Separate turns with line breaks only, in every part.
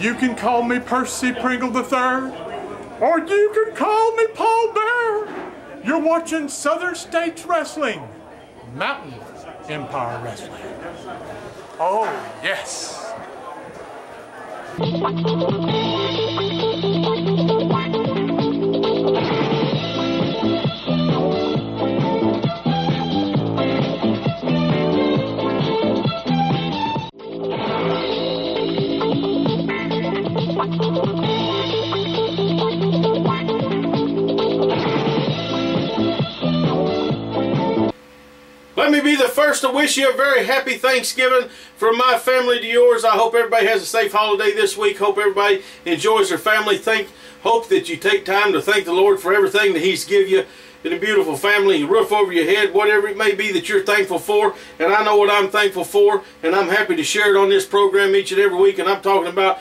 You can call me Percy Pringle III, or you can call me Paul Bear. You're watching Southern States Wrestling, Mountain Empire Wrestling. Oh, yes.
Let me be the first to wish you a very happy Thanksgiving from my family to yours. I hope everybody has a safe holiday this week. Hope everybody enjoys their family. Hope that you take time to thank the Lord for everything that He's given you in a beautiful family, a roof over your head, whatever it may be that you're thankful for. And I know what I'm thankful for, and I'm happy to share it on this program each and every week. And I'm talking about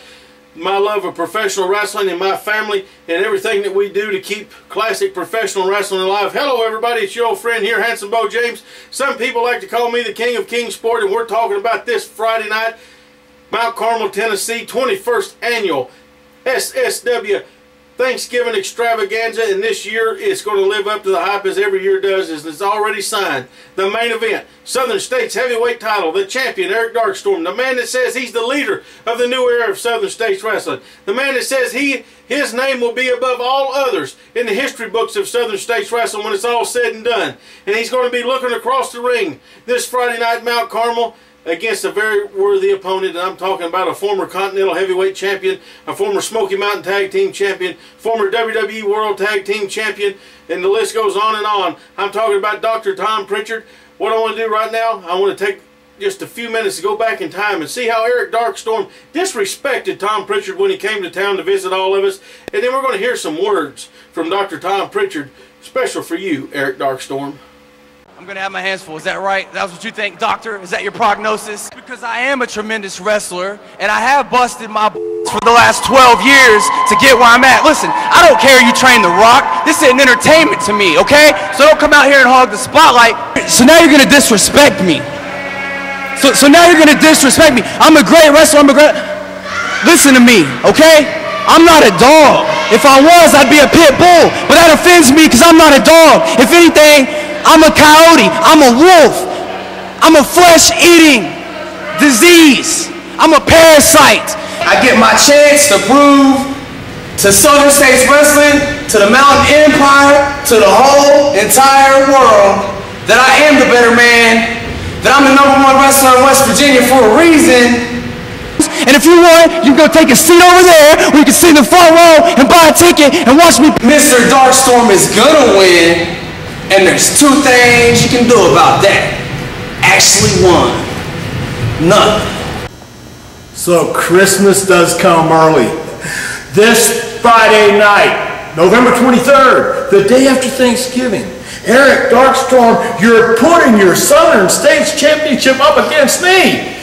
my love of professional wrestling and my family and everything that we do to keep classic professional wrestling alive. Hello everybody, it's your old friend here, Handsome Bo James. Some people like to call me the King of Kingsport, and we're talking about this Friday night, Mt Carmel, Tennessee, 21st Annual SSW Thanksgiving Extravaganza, and this year it's going to live up to the hype as every year does, as it's already signed. The main event, Southern States Heavyweight title, the champion, Eric Darkstorm, the man that says he's the leader of the new era of Southern States Wrestling, the man that says his name will be above all others in the history books of Southern States Wrestling when it's all said and done. And he's going to be looking across the ring this Friday night at Mt Carmel against a very worthy opponent. And I'm talking about a former Continental Heavyweight Champion, a former Smoky Mountain Tag Team Champion, former WWE World Tag Team Champion, and the list goes on and on. I'm talking about Dr. Tom Pritchard. What I want to do right now, I want to take just a few minutes to go back in time and see how Eric Darkstorm disrespected Tom Pritchard when he came to town to visit all of us. And then we're going to hear some words from Dr. Tom Pritchard, special for you, Eric Darkstorm.
I'm going to have my hands full. Is that right? That's what you think, doctor? Is that your prognosis? Because I am a tremendous wrestler, and I have busted my for the last 12 years to get where I'm at. Listen, I don't care you train The Rock. This is an entertainment to me, okay? So don't come out here and hog the spotlight. So now you're going to disrespect me. So now you're going to disrespect me. I'm a great wrestler. Listen to me, okay? I'm not a dog. If I was, I'd be a pit bull. But that offends me because I'm not a dog. If anything, I'm a coyote. I'm a wolf. I'm a flesh-eating disease. I'm a parasite. I get my chance to prove to Southern States Wrestling, to the Mountain Empire, to the whole entire world that I am the better man, that I'm the #1 wrestler in West Virginia for a reason. And if you want, you can go take a seat over there where you can sit in the front row and buy a ticket and watch me. Mr. Darkstorm is gonna win, and there's two things you can do about that. Actually one. None.
So Christmas does come early. This Friday night, November 23rd, the day after Thanksgiving, Eric Darkstorm, you're putting your Southern States Championship up against me.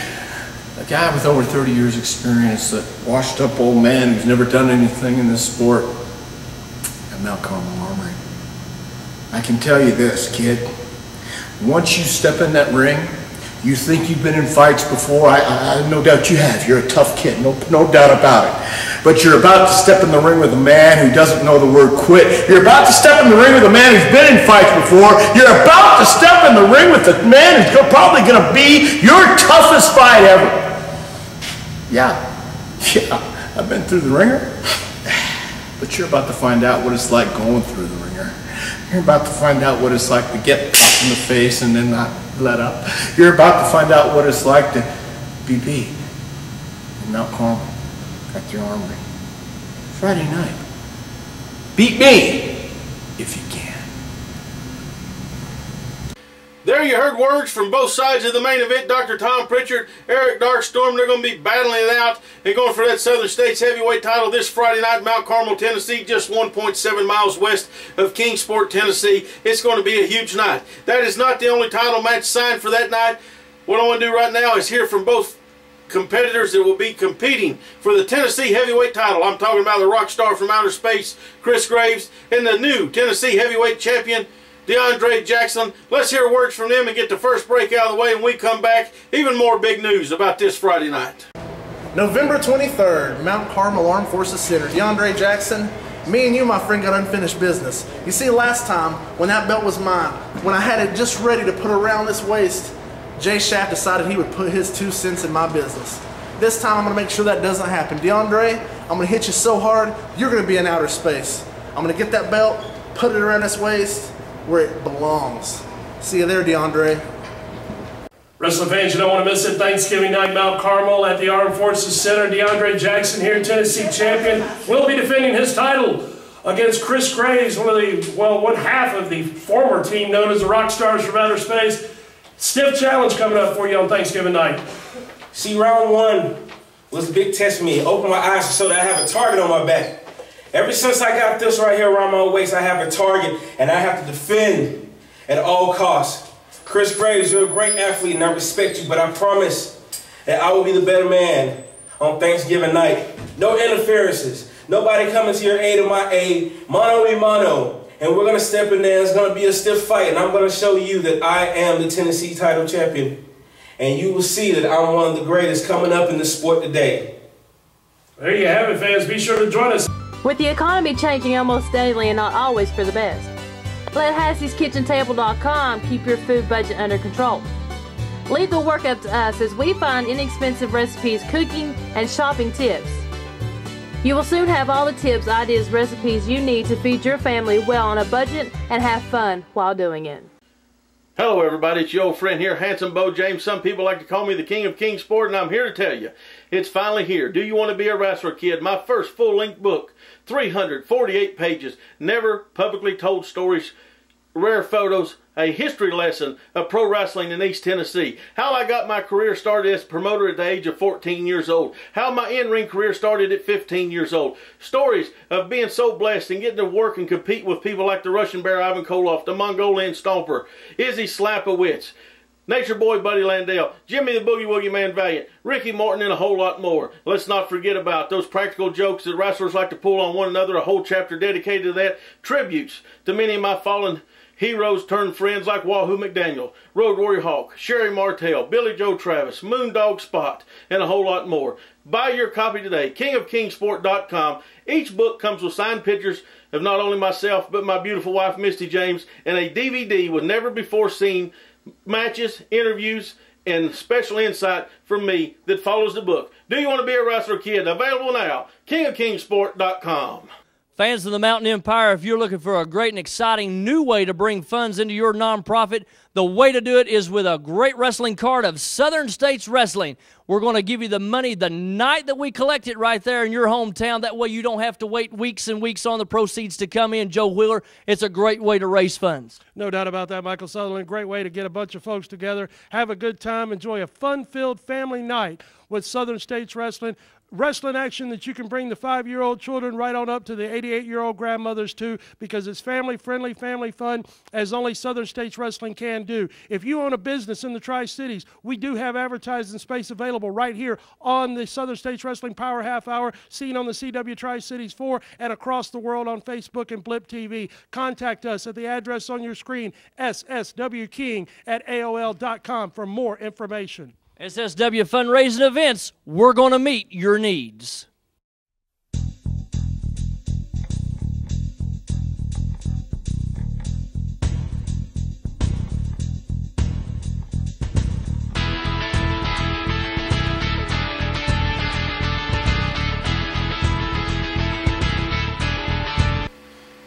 A guy with over 30 years experience, a washed up old man who's never done anything in this sport at Mt Carmel Armory. I can tell you this, kid. Once you step in that ring, you think you've been in fights before. I no doubt you have. You're a tough kid, no doubt about it. But you're about to step in the ring with a man who doesn't know the word quit. You're about to step in the ring with a man who's been in fights before. You're about to step in the ring with a man who's probably going to be your toughest fight ever. Yeah, I've been through the ringer. But you're about to find out what it's like going through the ringer. You're about to find out what it's like to get popped in the face and then not let up. You're about to find out what it's like to be beat in Mt Carmel at your armory. Friday night. Beat me if you can.
There you heard words from both sides of the main event. Dr. Tom Pritchard, Eric Darkstorm, they're going to be battling it out and going for that Southern States Heavyweight title this Friday night in Mt Carmel, Tennessee, just 1.7 miles west of Kingsport, Tennessee. It's going to be a huge night. That is not the only title match signed for that night. What I want to do right now is hear from both competitors that will be competing for the Tennessee Heavyweight title. I'm talking about the rock star from outer space, Chris Graves, and the new Tennessee Heavyweight champion, DeAndre Jackson. Let's hear words from them and get the first break out of the way, and we come back, even more big news about this Friday night.
November 23rd, Mt Carmel Armed Forces Center. DeAndre Jackson, me and you, my friend, got unfinished business. You see, last time, when that belt was mine, when I had it just ready to put around this waist, Jay Shaft decided he would put his 2 cents in my business. This time, I'm gonna make sure that doesn't happen. DeAndre, I'm gonna hit you so hard, you're gonna be in outer space. I'm gonna get that belt, put it around this waist where it belongs. See you there, DeAndre.
Wrestling fans, you don't want to miss it. Thanksgiving night, Mt Carmel at the Armed Forces Center. DeAndre Jackson here, Tennessee champion, will be defending his title against Chris Graves, one half of the former team known as the Rockstars from Outer Space. Stiff challenge coming up for you on Thanksgiving night.
See, round 1 was a big test for me. Open my eyes so that I have a target on my back. Ever since I got this right here around my waist, I have a target and I have to defend at all costs. Chris Graves, you're a great athlete and I respect you, but I promise that I will be the better man on Thanksgiving night. No interferences. Nobody coming to your aid or my aid. Mano a mano. And we're going to step in there. It's going to be a stiff fight. And I'm going to show you that I am the Tennessee title champion. And you will see that I'm one of the greatest coming up in the sport today.
There you have it, fans. Be sure to join us.
With the economy changing almost daily and not always for the best, let Hassie'sKitchenTable.com keep your food budget under control. Leave the work up to us as we find inexpensive recipes, cooking, and shopping tips. You will soon have all the tips, ideas, recipes you need to feed your family well on a budget and have fun while doing it.
Hello everybody, it's your old friend here, Handsome Bo James. Some people like to call me the King of Kingsport, and I'm here to tell you, it's finally here. Do you want to be a wrestler, kid? My first full-length book, 348 pages, never publicly told stories, rare photos, a history lesson of pro wrestling in East Tennessee. How I got my career started as a promoter at the age of 14 years old. How my in-ring career started at 15 years old. Stories of being so blessed and getting to work and compete with people like the Russian Bear Ivan Koloff, the Mongolian Stomper, Izzy Slapowitz, Nature Boy Buddy Landell, Jimmy the Boogie Woogie Man Valiant, Ricky Morton, and a whole lot more. Let's not forget about those practical jokes that wrestlers like to pull on one another, a whole chapter dedicated to that. Tributes to many of my fallen heroes turned friends like Wahoo McDaniel, Road Warrior Hawk, Sherry Martell, Billy Joe Travis, Moondog Spot, and a whole lot more. Buy your copy today, kingofkingsport.com. Each book comes with signed pictures of not only myself, but my beautiful wife, Misty James, and a DVD with never-before-seen matches, interviews, and special insight from me that follows the book. Do you want to be a wrestler, kid? Available now, kingofkingsport.com.
Fans of the Mountain Empire, if you're looking for a great and exciting new way to bring funds into your nonprofit, the way to do it is with a great wrestling card of Southern States Wrestling. We're going to give you the money the night that we collect it right there in your hometown. That way you don't have to wait weeks and weeks on the proceeds to come in. Joe Wheeler, it's a great way to raise funds.
No doubt about that, Michael Sutherland. Great way to get a bunch of folks together, have a good time, enjoy a fun-filled family night with Southern States Wrestling. Wrestling action that you can bring the 5-year-old children right on up to the 88-year-old grandmothers too, because it's family-friendly, family fun, as only Southern States Wrestling can do. If you own a business in the Tri-Cities, we do have advertising space available right here on the Southern States Wrestling Power Half Hour, seen on the CW Tri-Cities 4 and across the world on Facebook and Blip TV. Contact us at the address on your screen, sswking@aol.com, for more information.
SSW Fundraising Events, we're going to meet your needs.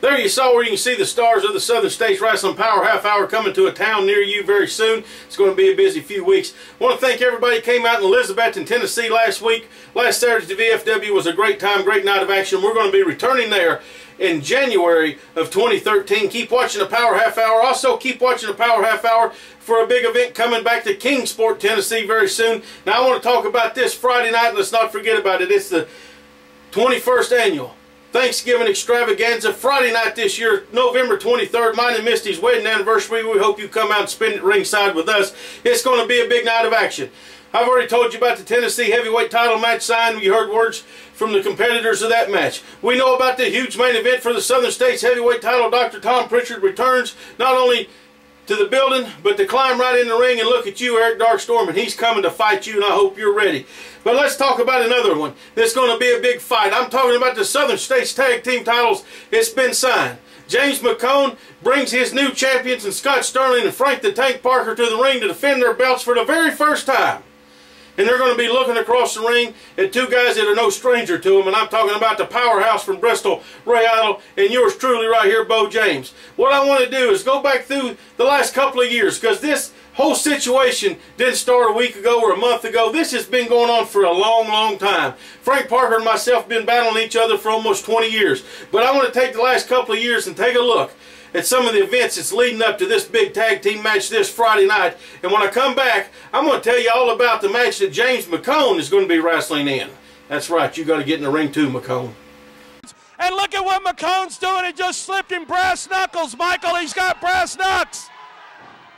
There you saw where you can see the stars of the Southern States Wrestling Power Half Hour coming to a town near you very soon. It's going to be a busy few weeks. I want to thank everybody who came out in Elizabethton, Tennessee last week. Last Saturday's VFW was a great time, great night of action. We're going to be returning there in January of 2013. Keep watching the Power Half Hour. Also, keep watching the Power Half Hour for a big event coming back to Kingsport, Tennessee very soon. Now, I want to talk about this Friday night. Let's not forget about it. It's the 21st annual Thanksgiving extravaganza, Friday night this year, November 23rd, mine and Misty's wedding anniversary. We hope you come out and spend it ringside with us. It's going to be a big night of action. I've already told you about the Tennessee heavyweight title match signed. You heard words from the competitors of that match. We know about the huge main event for the Southern States heavyweight title. Dr. Tom Pritchard returns not only to the building, but to climb right in the ring and look at you, Eric Darkstorm, and he's coming to fight you, and I hope you're ready. But let's talk about another one that's going to be a big fight. I'm talking about the Southern States Tag Team titles. It's been signed. James McCone brings his new champions, and Scott Sterling and Frank the Tank Parker, to the ring to defend their belts for the very first time. And they're going to be looking across the ring at two guys that are no stranger to them. And I'm talking about the powerhouse from Bristol, Ray Idle, and yours truly right here, Bo James. What I want to do is go back through the last couple of years, because this whole situation didn't start a week ago or a month ago. This has been going on for a long, long time. Frank Parker and myself have been battling each other for almost 20 years. But I want to take the last couple of years and take a look at some of the events that's leading up to this big tag team match this Friday night. And when I come back, I'm going to tell you all about the match that James McCone is going to be wrestling in. That's right, you got to get in the ring too, McCone.
And look at what McCone's doing. He just slipped in brass knuckles. Michael, he's got brass knucks.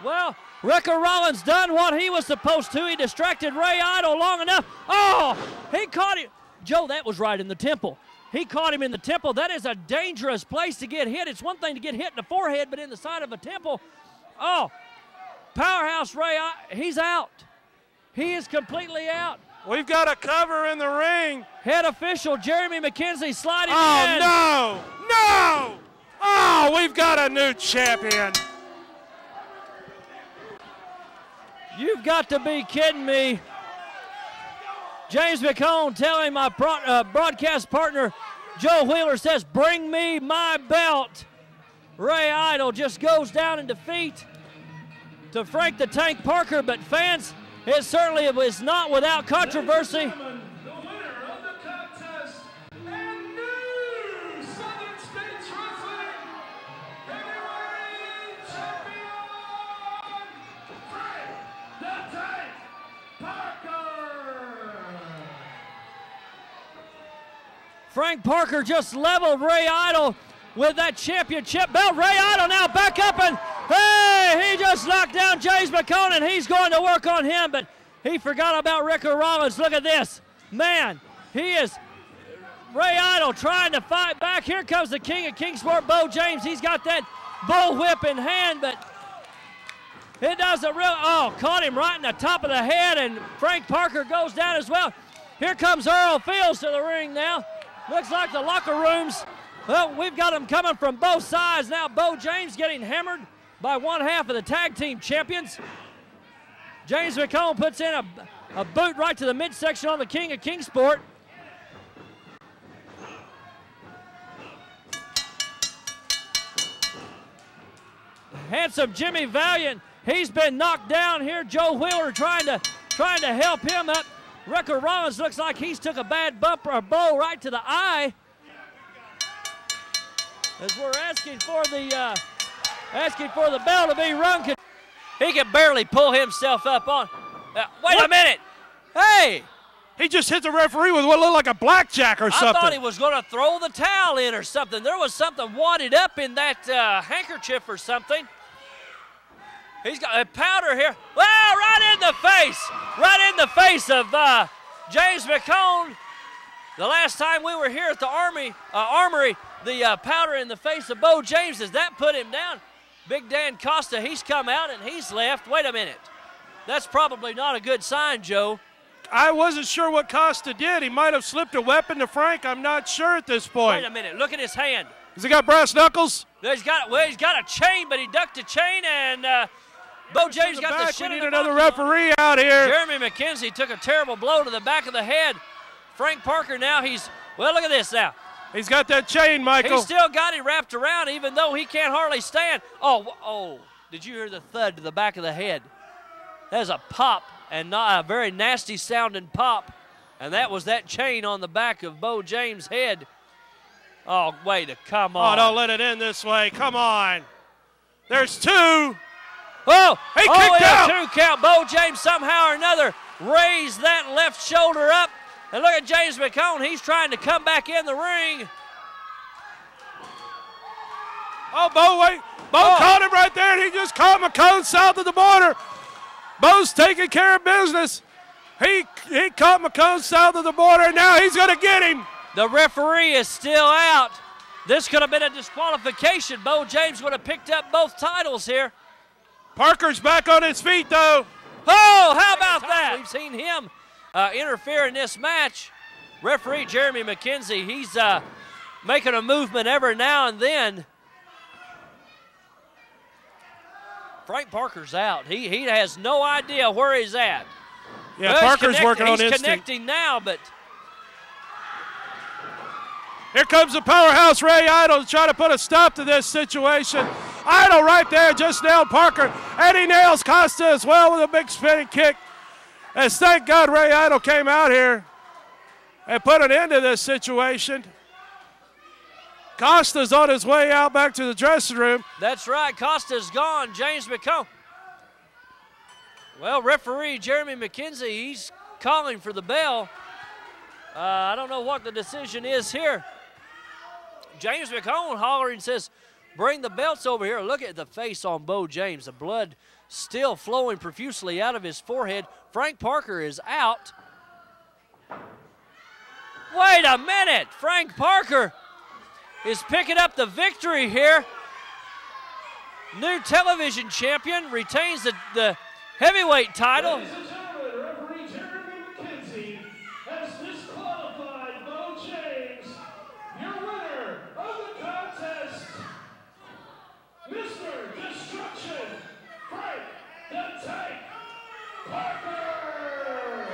Well, Ricker Rollins done what he was supposed to. He distracted Ray Idle long enough. Oh, he caught him. Joe, that was right in the temple. He caught him in the temple. That is a dangerous place to get hit. It's one thing to get hit in the forehead, but in the side of a temple. Oh, powerhouse Ray, he's out. He is completely out.
We've got a cover in the ring.
Head official Jeremy McKenzie sliding in.
Oh, no, no. Oh, we've got a new champion.
You've got to be kidding me. James McCone telling my broadcast partner, Joe Wheeler, says, bring me my belt. Ray Idle just goes down in defeat to Frank the Tank Parker, but fans, it certainly was not without controversy. Frank Parker just leveled Ray Idle with that championship belt. Ray Idle now back up, and hey, he just knocked down James McCone, and he's going to work on him, but he forgot about Ricker Rollins. Look at this. Man, he is Ray Idle trying to fight back. Here comes the king of Kingsport, Bo James. He's got that bullwhip in hand, but it doesn't really, caught him right in the top of the head, and Frank Parker goes down as well. Here comes Earl Fields to the ring now. Looks like the locker rooms, well, we've got them coming from both sides. Now Bo James getting hammered by one half of the tag team champions. James McCone puts in a boot right to the midsection on the king of Kingsport. Handsome Jimmy Valiant, he's been knocked down here. Joe Wheeler trying to help him up. Ricker Rollins looks like he's took a bad bump or a blow right to the eye. As we're asking for the bell to be rung. He can barely pull himself up on. Wait a minute. Hey!
He just hit the referee with what looked like a blackjack or something.
I thought he was going to throw the towel in or something. There was something wadded up in that handkerchief or something. He's got a powder here. Well, right in the face of James McCone. The last time we were here at the Armory, the powder in the face of Bo James, as that put him down. Big Dan Costa, he's come out and he's left. Wait a minute. That's probably not a good sign, Joe.
I wasn't sure what Costa did. He might have slipped a weapon to Frank. I'm not sure at this point.
Wait a minute. Look at his hand.
Has he got brass knuckles?
He's got a chain, but he ducked a chain, and Bo James got the shit.
We need another referee out here.
Jeremy McKenzie took a terrible blow to the back of the head. Frank Parker now well, look at this now.
He's got that chain, Michael.
He's still got it wrapped around, even though he can't hardly stand. Oh, did you hear the thud to the back of the head? That is a pop, and not a very nasty sounding pop. And that was that chain on the back of Bo James' head. Oh, come on.
Oh, don't let it end this way. Come on. There's two.
Oh,
he kicked out.
2 count. Bo James somehow or another raised that left shoulder up. And look at James McCone. He's trying to come back in the ring.
Oh, Bo caught him right there, and he just caught McCone south of the border. Bo's taking care of business. He caught McCone south of the border, and now he's going to get him.
The referee is still out. This could have been a disqualification. Bo James would have picked up both titles here.
Parker's back on his feet, though.
Oh, how about that? We've seen him interfere in this match. Referee Jeremy McKenzie, he's making a movement every now and then. Frank Parker's out. He has no idea where he's at.
Yeah,
well,
Parker's working on instinct.
He's connecting now, but...
Here comes the powerhouse Ray Idle to try to put a stop to this situation. Idle right there just nailed Parker, and he nails Costa as well with a big spinning kick. As thank God Ray Idle came out here and put an end to this situation. Costa's on his way out back to the dressing room.
That's right, Costa's gone. James McComb. Well, referee Jeremy McKenzie, he's calling for the bell. I don't know what the decision is here. James McComb hollering says, bring the belts over here. Look at the face on Bo James. The blood still flowing profusely out of his forehead. Frank Parker is out. Wait a minute. Frank Parker is picking up the victory here. New television champion retains the heavyweight title.
Ladies and gentlemen, referee Jeremy McKenzie has disqualified Bo James. Your winner of the contest, Mr. Destruction, Frank the Tank Parker,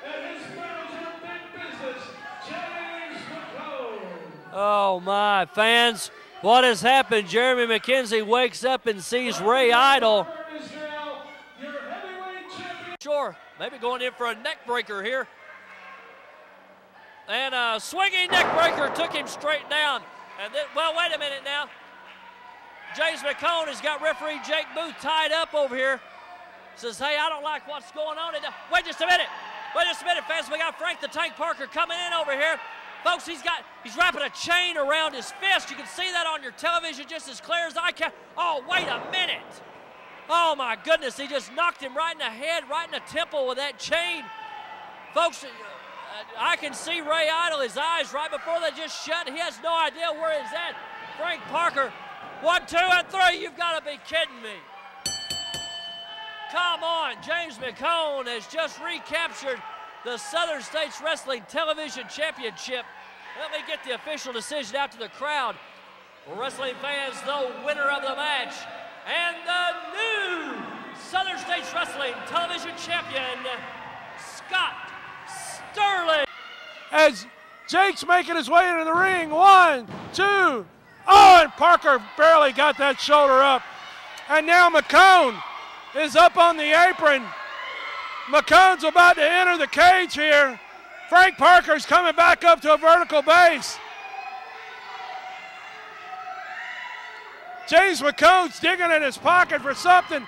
and his manager of big business, James McComb.
Oh my, fans, what has happened? Jeremy McKenzie wakes up and sees Ray Idle. Sure, maybe going in for a neck breaker here. And a swinging neck breaker took him straight down. And then, well, wait a minute now. James McComb has got referee Jake Booth tied up over here. Says, hey, I don't like what's going on. Wait just a minute. Wait just a minute, fans. We got Frank the Tank Parker coming in over here. Folks, he's wrapping a chain around his fist. You can see that on your television just as clear as I can. Oh, wait a minute. Oh, my goodness, he just knocked him right in the head, right in the temple with that chain. Folks, I can see Ray Idle, his eyes right before they just shut. He has no idea where he's at. Frank Parker, 1, 2, and 3. You've got to be kidding me. Come on, James McComb has just recaptured the Southern States Wrestling Television Championship. Let me get the official decision out to the crowd. Wrestling fans, the winner of the match and the new Southern States Wrestling Television Champion, Scott Sterling.
As Jake's making his way into the ring, 1, 2, oh, and Parker barely got that shoulder up. And now McComb is up on the apron. McComb's about to enter the cage here. Frank Parker's coming back up to a vertical base. James McComb's digging in his pocket for something.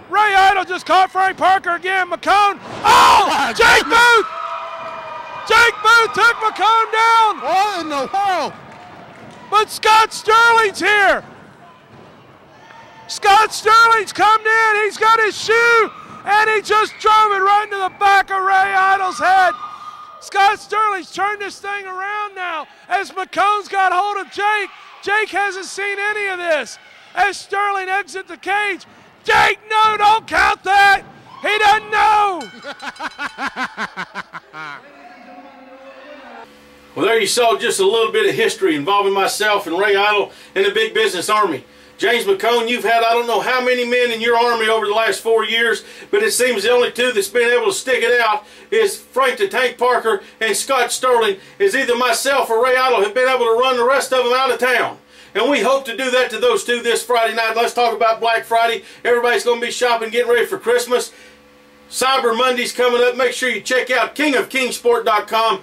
Ray Idle just caught Frank Parker again. McComb, oh, Jake Booth! Jake Booth took McComb down.
What in the world?
But Scott Sterling's here. Scott Sterling's come in. He's got his shoe, and he just drove it right into the back of Ray Idle's head. Scott Sterling's turned this thing around now as McComb's got hold of Jake. Jake hasn't seen any of this. As Sterling exits the cage, Jake, no, don't count that. He doesn't know.
Well, there you saw just a little bit of history involving myself and Ray Idle and the Big Business Army. James McComb, you've had I don't know how many men in your army over the last 4 years, but it seems the only two that's been able to stick it out is Frank the Tank Parker and Scott Sterling, as either myself or Ray Idle have been able to run the rest of them out of town. And we hope to do that to those two this Friday night. Let's talk about Black Friday. Everybody's going to be shopping, getting ready for Christmas. Cyber Monday's coming up. Make sure you check out kingofkingsport.com.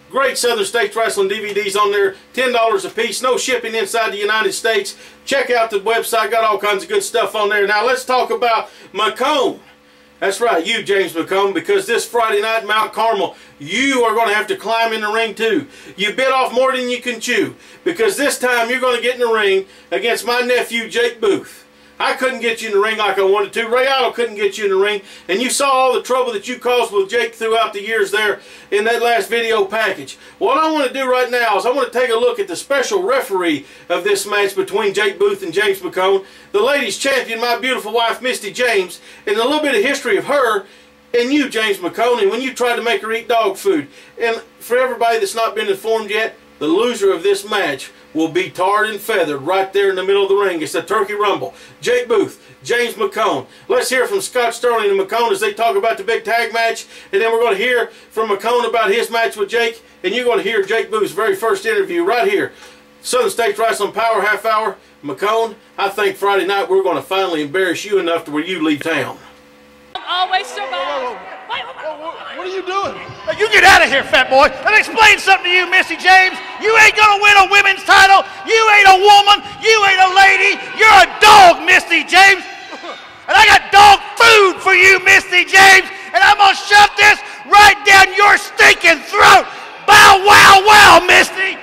Great Southern States Wrestling DVDs on there, $10 a piece, no shipping inside the United States. Check out the website, got all kinds of good stuff on there. Now let's talk about McComb. That's right, you James McComb, because this Friday night, Mt Carmel, you are going to have to climb in the ring too. You bit off more than you can chew, because this time you're going to get in the ring against my nephew Jake Booth. I couldn't get you in the ring like I wanted to. Ray Idle couldn't get you in the ring. And you saw all the trouble that you caused with Jake throughout the years there in that last video package. What I want to do right now is I want to take a look at the special referee of this match between Jake Booth and James McCone, the ladies champion, my beautiful wife, Misty James, and a little bit of history of her and you, James McCone, and when you tried to make her eat dog food. And for everybody that's not been informed yet, the loser of this match will be tarred and feathered right there in the middle of the ring. It's the Turkey Rumble. Jake Booth, James McCone. Let's hear from Scott Sterling and McCone as they talk about the big tag match. And then we're going to hear from McCone about his match with Jake. And you're going to hear Jake Booth's very first interview right here. Southern States Wrestling Power Half Hour. McCone, I think Friday night we're going to finally embarrass you enough to where you leave town.
Always survive.
What are you doing? Now you get out of here, fat boy. Let me explain something to you, Misty James. You ain't gonna win a women's title. You ain't a woman. You ain't a lady. You're a dog, Misty James. And I got dog food for you, Misty James. And I'm gonna shove this right down your stinking throat. Bow wow wow, Misty.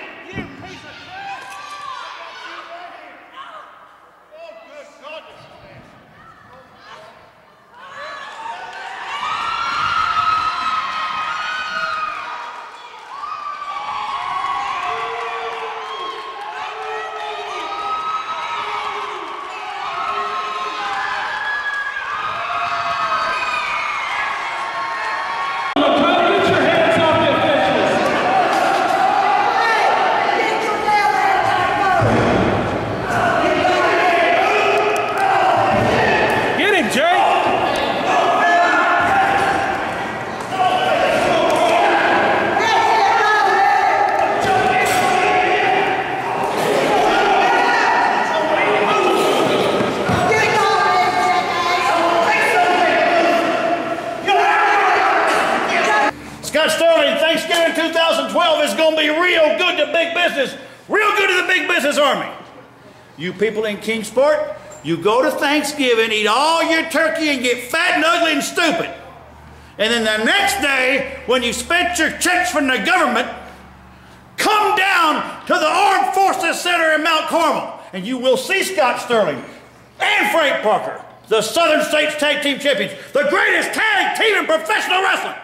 Scott Sterling, Thanksgiving 2012 is going to be real good to big business, real good to the big business army. You people in Kingsport, you go to Thanksgiving, eat all your turkey and get fat and ugly and stupid. And then the next day, when you spent your checks from the government, come down to the Armed Forces Center in Mt Carmel, and you will see Scott Sterling and Frank Parker, the Southern States Tag Team Champions, the greatest tag team in professional wrestling.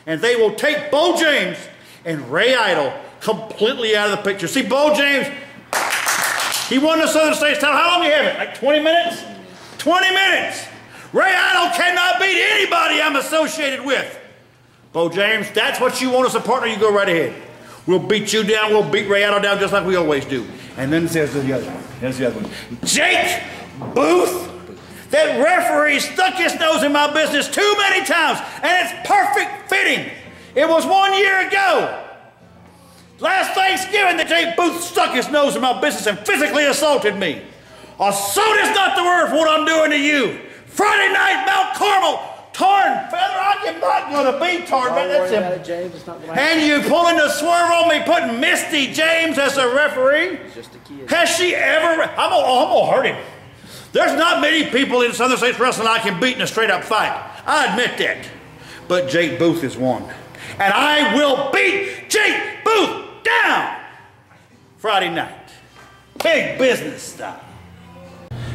And they will take Bo James and Ray Idle completely out of the picture. See, Bo James, he won the Southern States title. How long do you have it? Like 20 minutes? 20 minutes. Ray Idle cannot beat anybody I'm associated with. Bo James, that's what you want as a partner, you go right ahead. We'll beat you down, we'll beat Ray Idle down just like we always do. And then there's the other one. There's the other one. Jake Booth. That referee stuck his nose in my business too many times, and it's perfect fitting. It was 1 year ago, last Thanksgiving, that Jake Booth stuck his nose in my business and physically assaulted me. Assault is not the word for what I'm doing to you. Friday night, Mt Carmel, torn feather. I am not going to be torn, but that's him. James, it's not and you pulling the swerve on me, putting Misty James as a referee. Just a kid. Has she ever? I'm gonna hurt him. There's not many people in Southern States Wrestling I can beat in a straight-up fight. I admit that. But Jake Booth is one. And I will beat Jake Booth down Friday night. Big business style.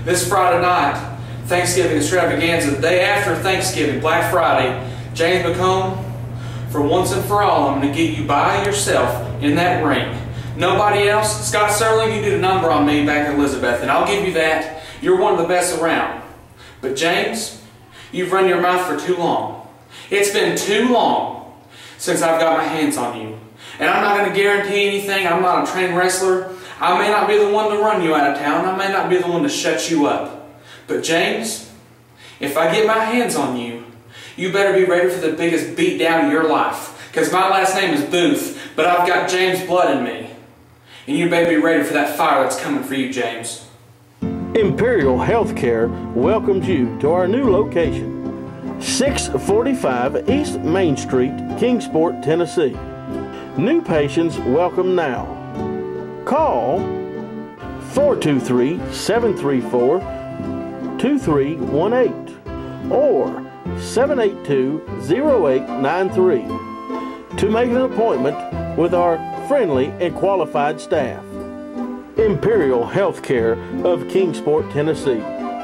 This Friday night, Thanksgiving extravaganza, the day after Thanksgiving, Black Friday, James McCone, for once and for all, I'm going to get you by yourself in that ring. Nobody else. Scott Sterling, you did a number on me back in Elizabeth, and I'll give you that. You're one of the best around. But James, you've run your mouth for too long. It's been too long since I've got my hands on you. And I'm not going to guarantee anything. I'm not a trained wrestler. I may not be the one to run you out of town. I may not be the one to shut you up. But James, if I get my hands on you, you better be ready for the biggest beat down of your life. Because my last name is Booth, but I've got James blood in me. And you better be ready for that fire that's coming for you, James.
Imperial Healthcare welcomes you to our new location, 645 East Main Street, Kingsport, Tennessee. New patients welcome now. Call 423-734-2318 or 782-0893 to make an appointment with our friendly and qualified staff. Imperial Healthcare of Kingsport, Tennessee.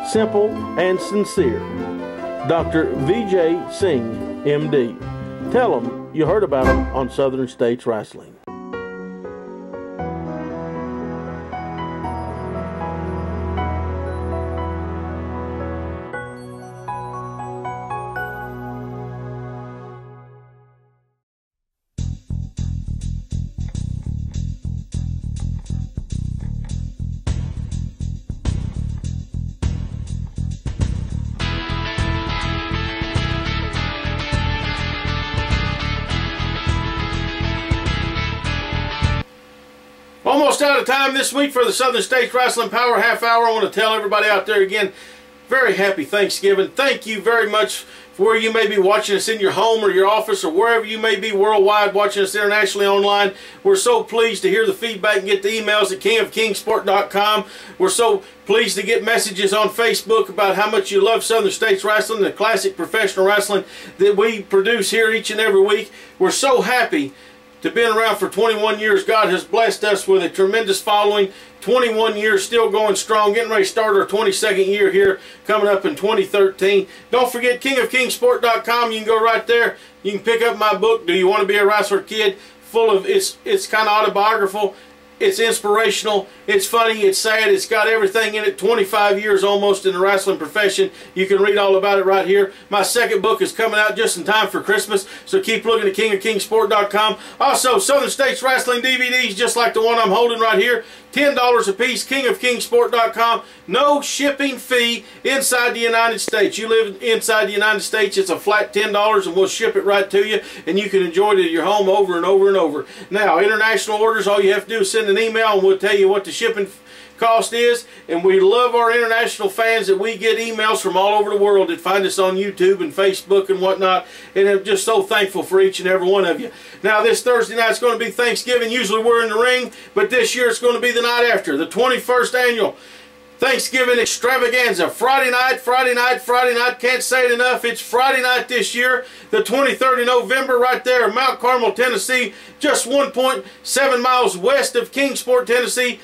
simple and sincere. Dr. V.J. Singh, M.D. Tell them you heard about him on Southern States Wrestling. Almost out of time this week for the Southern States Wrestling Power Half Hour. I want to tell everybody out there again, very happy Thanksgiving. Thank you very much for where you may be watching us in your home or your office or wherever you may be worldwide watching us internationally online. We're so pleased to hear the feedback and get the emails at kingofkingsport.com. We're so pleased to get messages on Facebook about how much you love Southern States Wrestling, the classic professional wrestling that we produce here each and every week. We're so happy to have been around for 21 years. God has blessed us with a tremendous following. 21 years, still going strong. Getting ready to start our 22nd year here, coming up in 2013. Don't forget kingofkingsport.com. You can go right there. You can pick up my book, Do You Want to Be a Wrestler Kid? Full of, it's kind of autobiographical. It's inspirational, it's funny, it's sad, it's got everything in it. 25 years almost in the wrestling profession. You can read all about it right here. My second book is coming out just in time for Christmas, so keep looking at kingofkingsport.com. Also, Southern States Wrestling DVDs, just like the one I'm holding right here. $10 a piece, kingofkingsport.com. No shipping fee inside the United States. You live inside the United States, it's a flat $10 and we'll ship it right to you, and you can enjoy it at your home over and over and over. Now, international orders, all you have to do is send an email and we'll tell you what the shipping cost is. And we love our international fans that we get emails from all over the world that find us on YouTube and Facebook and whatnot, and I'm just so thankful for each and every one of you. Now, this Thursday night is going to be Thanksgiving. Usually we're in the ring, but this year it's going to be the night after, the 21st annual Thanksgiving extravaganza. Friday night, Friday night, Friday night. Can't say it enough. It's Friday night this year, the 23rd of November, right there in Mt Carmel, Tennessee, just 1.7 miles west of Kingsport, Tennessee.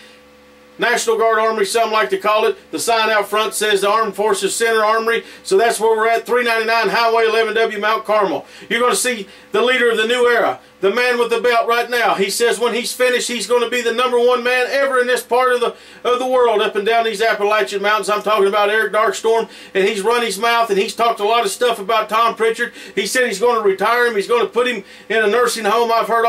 National Guard Armory, some like to call it. The sign out front says the Armed Forces Center Armory. So that's where we're at, 399 Highway 11W, Mt Carmel. You're going to see the leader of the new era, the man with the belt right now. He says when he's finished, he's going to be the #1 man ever in this part of the world, up and down these Appalachian Mountains. I'm talking about Eric Darkstorm, and he's run his mouth, and he's talked a lot of stuff about Tom Pritchard. He said he's going to retire him. He's going to put him in a nursing home. I've heard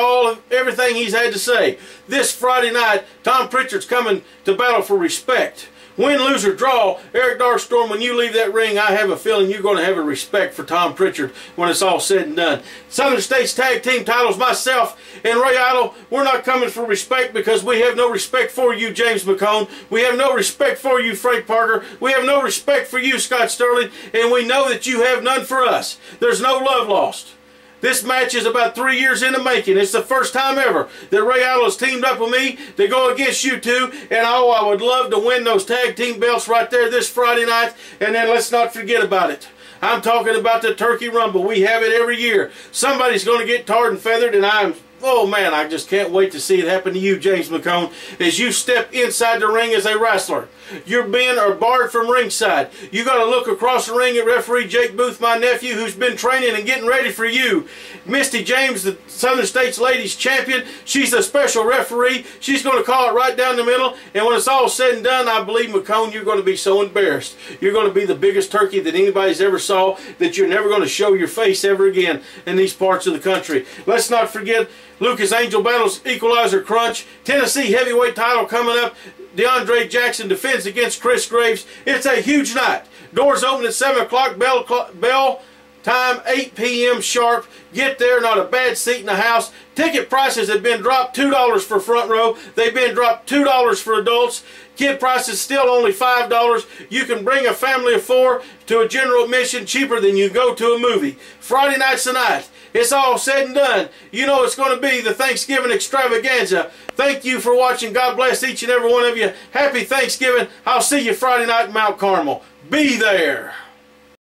everything he's had to say. This Friday night, Tom Pritchard's coming to battle for respect. Win, lose, or draw, Eric Darkstorm, when you leave that ring, I have a feeling you're going to have a respect for Tom Pritchard when it's all said and done. Southern States Tag Team titles, myself and Ray Idle, we're not coming for respect because we have no respect for you, James McCone. We have no respect for you, Frank Parker. We have no respect for you, Scott Sterling. And we know that you have none for us. There's no love lost. This match is about 3 years in the making. It's the first time ever that Ray Idle has teamed up with me to go against you two. And oh, I would love to win those tag team belts right there this Friday night. And then let's not forget about it. I'm talking about the Turkey Rumble. We have it every year. Somebody's going to get tarred and feathered, and oh man, I just can't wait to see it happen to you, James McCone, as you step inside the ring as a wrestler. You're banned or barred from ringside. You got to look across the ring at referee Jake Booth, my nephew, who's been training and getting ready for you. Misty James, the Southern States Ladies Champion, she's a special referee. She's going to call it right down the middle, and when it's all said and done, I believe, McCone, you're going to be so embarrassed. You're going to be the biggest turkey that anybody's ever saw, that you're never going to show your face ever again in these parts of the country. Let's not forget Lucas Angel Battles Equalizer Crunch. Tennessee heavyweight title coming up. DeAndre Jackson defends against Chris Graves. It's a huge night. Doors open at 7 o'clock. Bell time 8 p.m. sharp. Get there, not a bad seat in the house. Ticket prices have been dropped $2 for front row. They've been dropped $2 for adults. Kid prices still only $5. You can bring a family of 4 to a general admission cheaper than you go to a movie. Friday night's the night. It's all said and done. You know it's going to be the Thanksgiving extravaganza. Thank you for watching. God bless each and every one of you. Happy Thanksgiving. I'll see you Friday night in Mount Carmel. Be there.